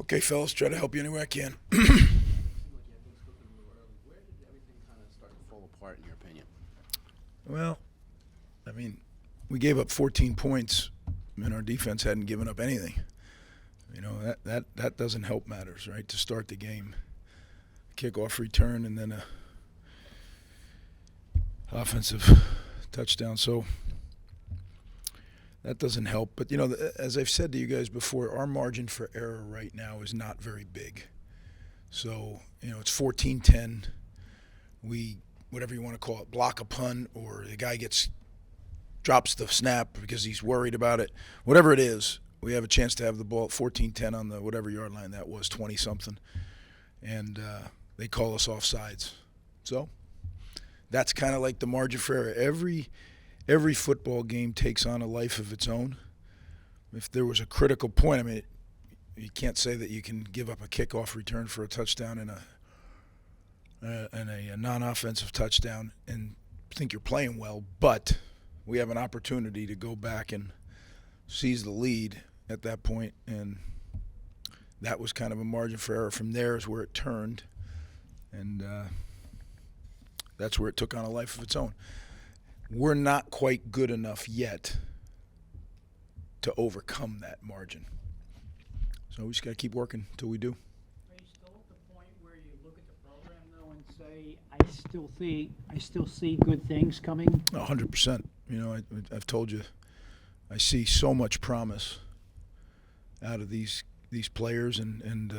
Okay, fellas, try to help you any way I can. Where did everything kind of start to fall apart, in your opinion? Well, I mean, we gave up 14 points, and our defense hadn't given up anything. You know, that doesn't help matters, right? To start the game, kickoff return, and then a offensive touchdown. So that doesn't help. But, you know, as I've said to you guys before, our margin for error right now is not very big. So, you know, it's 14-10. We, whatever you want to call it, block a punt, or the guy drops the snap because he's worried about it. Whatever it is, we have a chance to have the ball at 14-10 on the whatever yard line that was, 20-something. And they call us offsides. So that's kind of like the margin for error. Every football game takes on a life of its own. If there was a critical point, I mean, you can't say that you can give up a kickoff return for a touchdown and a non-offensive touchdown and think you're playing well, but we have an opportunity to go back and seize the lead at that point, and that was kind of a margin for error. From there is where it turned, and that's where it took on a life of its own. We're not quite good enough yet to overcome that margin. So we just got to keep working until we do. Are you still at the point where you look at the program though and say, I still see good things coming? 100%. You know, I've told you, I see so much promise out of these players, and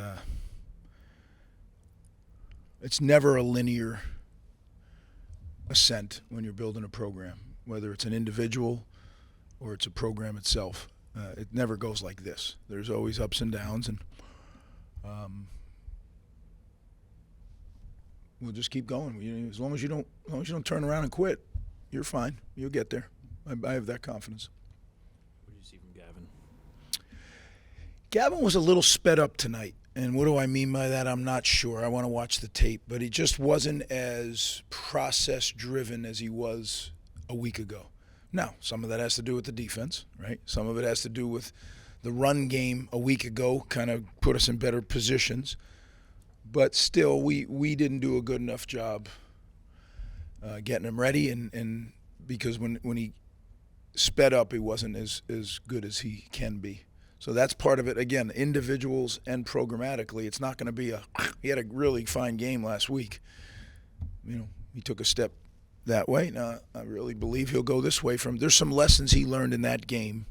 it's never a linear ascent when you're building a program, whether it's an individual or it's a program itself. It never goes like this. There's always ups and downs, and we'll just keep going. As long as you don't turn around and quit, you're fine. You'll get there. I have that confidence. What did you see from Gavin? Gavin was a little sped up tonight. And what do I mean by that? I'm not sure. I want to watch the tape. But he just wasn't as process-driven as he was a week ago. Now, some of that has to do with the defense, right? Some of it has to do with the run game a week ago kind of put us in better positions. But still, we didn't do a good enough job getting him ready. And because when he sped up, he wasn't as good as he can be. So that's part of it. Again, individuals and programmatically, it's not going to be he had a really fine game last week. You know, he took a step that way. Now, I really believe he'll go this way there's some lessons he learned in that game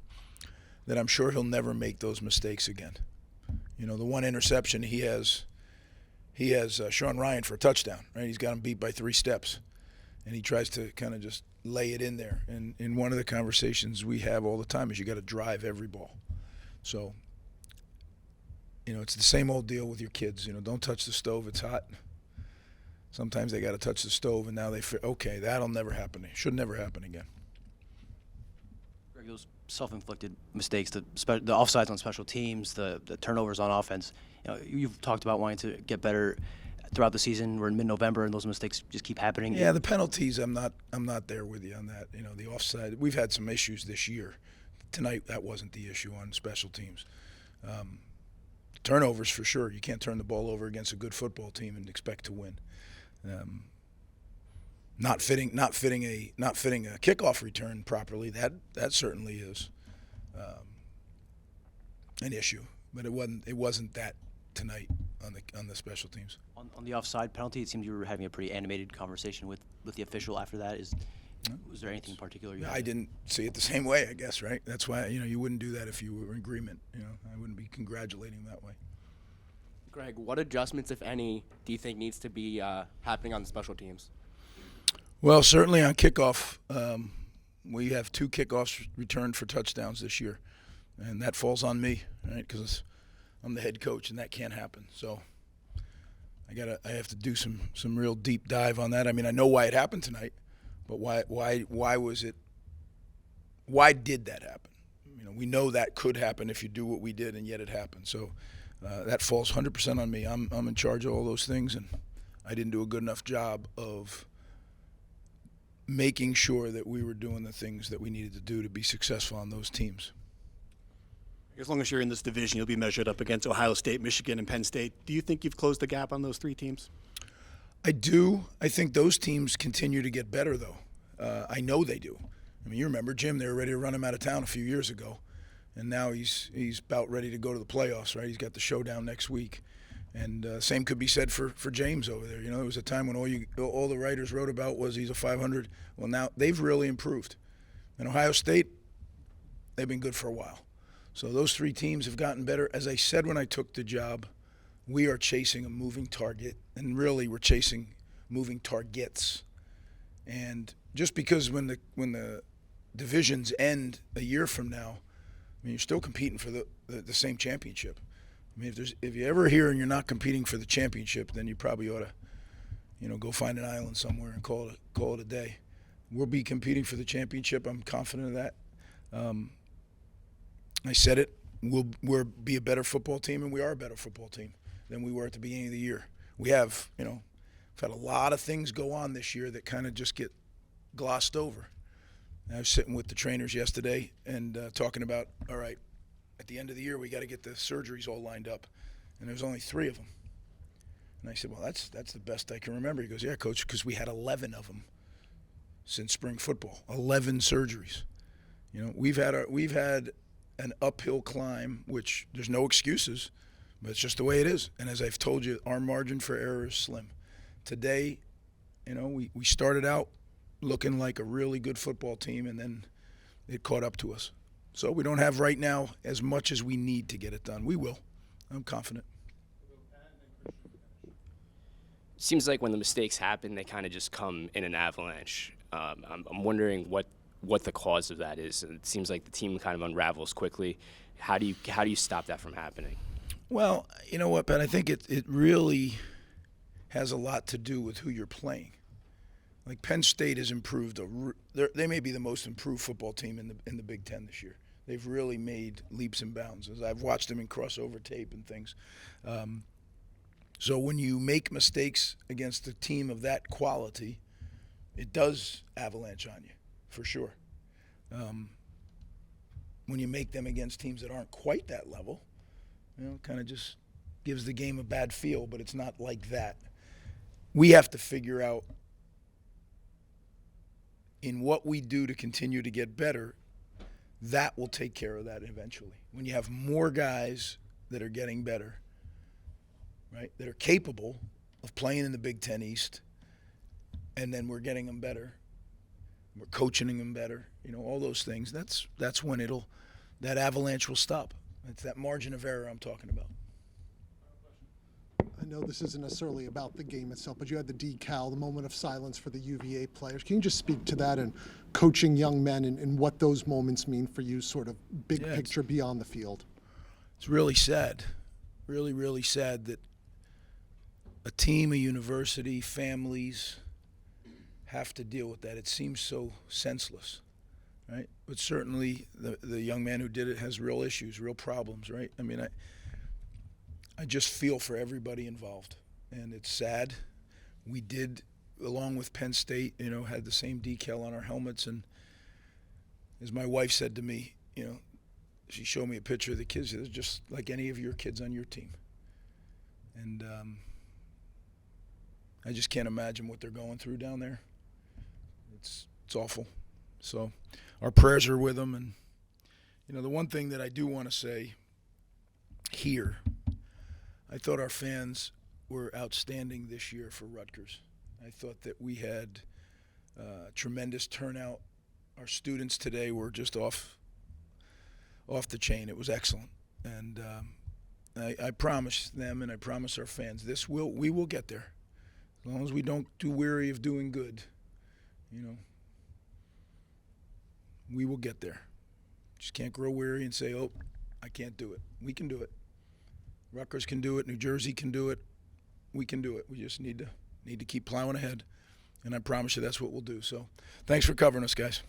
that I'm sure he'll never make those mistakes again. You know, the one interception he has Sean Ryan for a touchdown, right? He's got him beat by 3 steps, and he tries to kind of just lay it in there. And in one of the conversations we have all the time is you got to drive every ball. So, you know, it's the same old deal with your kids. You know, don't touch the stove, it's hot. Sometimes they got to touch the stove, and now they feel, okay, that'll never happen. It should never happen again. Greg, those self-inflicted mistakes, the offsides on special teams, the turnovers on offense, you know, you've talked about wanting to get better throughout the season. We're in mid-November, and those mistakes just keep happening. Yeah, the penalties, I'm not there with you on that. You know, the offside, we've had some issues this year. Tonight, that wasn't the issue on special teams. Turnovers for sure. You can't turn the ball over against a good football team and expect to win. Not fitting a kickoff return properly. That certainly is an issue, but it wasn't that tonight on the special teams. On the offside penalty, it seemed you were having a pretty animated conversation with the official after that. Was there anything in particular? I didn't see it the same way, I guess, right? That's why, you know, you wouldn't do that if you were in agreement. You know, I wouldn't be congratulating that way. Greg, what adjustments, if any, do you think needs to be happening on the special teams? Well, certainly on kickoff, we have 2 kickoffs returned for touchdowns this year, and that falls on me, right? Because I'm the head coach, and that can't happen. So I have to do some real deep dive on that. I mean, I know why it happened tonight. But why was it? Why did that happen? You know, we know that could happen if you do what we did, and yet it happened. So that falls 100% on me. I'm in charge of all those things, and I didn't do a good enough job of making sure that we were doing the things that we needed to do to be successful on those teams. As long as you're in this division, you'll be measured up against Ohio State, Michigan, and Penn State. Do you think you've closed the gap on those 3 teams? I do. I think those teams continue to get better, though. I know they do. I mean, you remember Jim, they were ready to run him out of town a few years ago. And now he's about ready to go to the playoffs, right? He's got the showdown next week. And same could be said for James over there. You know, there was a time when all the writers wrote about was he's a 500. Well, now they've really improved. And Ohio State, they've been good for a while. So those 3 teams have gotten better. As I said when I took the job, we are chasing a moving target, and really we're chasing moving targets. And just because when the divisions end a year from now, I mean, you're still competing for the same championship. I mean, if you ever hear and you're not competing for the championship, then you probably ought to, you know, go find an island somewhere and call it a day. We'll be competing for the championship. I'm confident of that. I said it. We'll be a better football team, and we are a better football team than we were at the beginning of the year. We have, you know, we've had a lot of things go on this year that kind of just get glossed over. I was sitting with the trainers yesterday and talking about, all right, at the end of the year we got to get the surgeries all lined up, and there's only 3 of them. And I said, well, that's the best I can remember. He goes, yeah, Coach, because we had 11 of them since spring football. 11 surgeries. You know, we've had an uphill climb, which there's no excuses, but it's just the way it is. And as I've told you, our margin for error is slim. Today, you know, we started out looking like a really good football team, and then it caught up to us. So we don't have right now as much as we need to get it done. We will. I'm confident. Seems like when the mistakes happen, they kind of just come in an avalanche. I'm wondering what the cause of that is. It seems like the team kind of unravels quickly. How do you stop that from happening? Well, you know what, Ben? I think it really has a lot to do with who you're playing. Like Penn State has improved. They may be the most improved football team in the Big Ten this year. They've really made leaps and bounds. As I've watched them in crossover tape and things. So when you make mistakes against a team of that quality, it does avalanche on you, for sure. When you make them against teams that aren't quite that level, you know, kind of just gives the game a bad feel, but it's not like that. We have to figure out in what we do to continue to get better, that will take care of that eventually. When you have more guys that are getting better, right, that are capable of playing in the Big Ten East, and then we're getting them better, we're coaching them better, you know, all those things, that's when that avalanche will stop. It's that margin of error I'm talking about. I know this isn't necessarily about the game itself, but you had the decal, the moment of silence for the UVA players. Can you just speak to that and coaching young men and what those moments mean for you, sort of big picture beyond the field? It's really sad, really, really sad that a team, a university, families have to deal with that. It seems so senseless, right? But certainly the young man who did it has real issues, real problems, right? I mean, I just feel for everybody involved, and it's sad. We did, along with Penn State, you know, had the same decal on our helmets, and as my wife said to me, you know, she showed me a picture of the kids. They're just like any of your kids on your team, and I just can't imagine what they're going through down there. It's awful. So our prayers are with them, and you know, the one thing that I do want to say here, I thought our fans were outstanding this year for Rutgers. I thought that we had tremendous turnout. Our students today were just off the chain. It was excellent, and I promise them, and I promise our fans, we will get there, as long as we don't do weary of doing good. You know, we will get there. Just can't grow weary and say, "Oh, I can't do it." We can do it. Rutgers can do it. New Jersey can do it. We can do it. We just need to keep plowing ahead, and I promise you that's what we'll do. So, thanks for covering us, guys.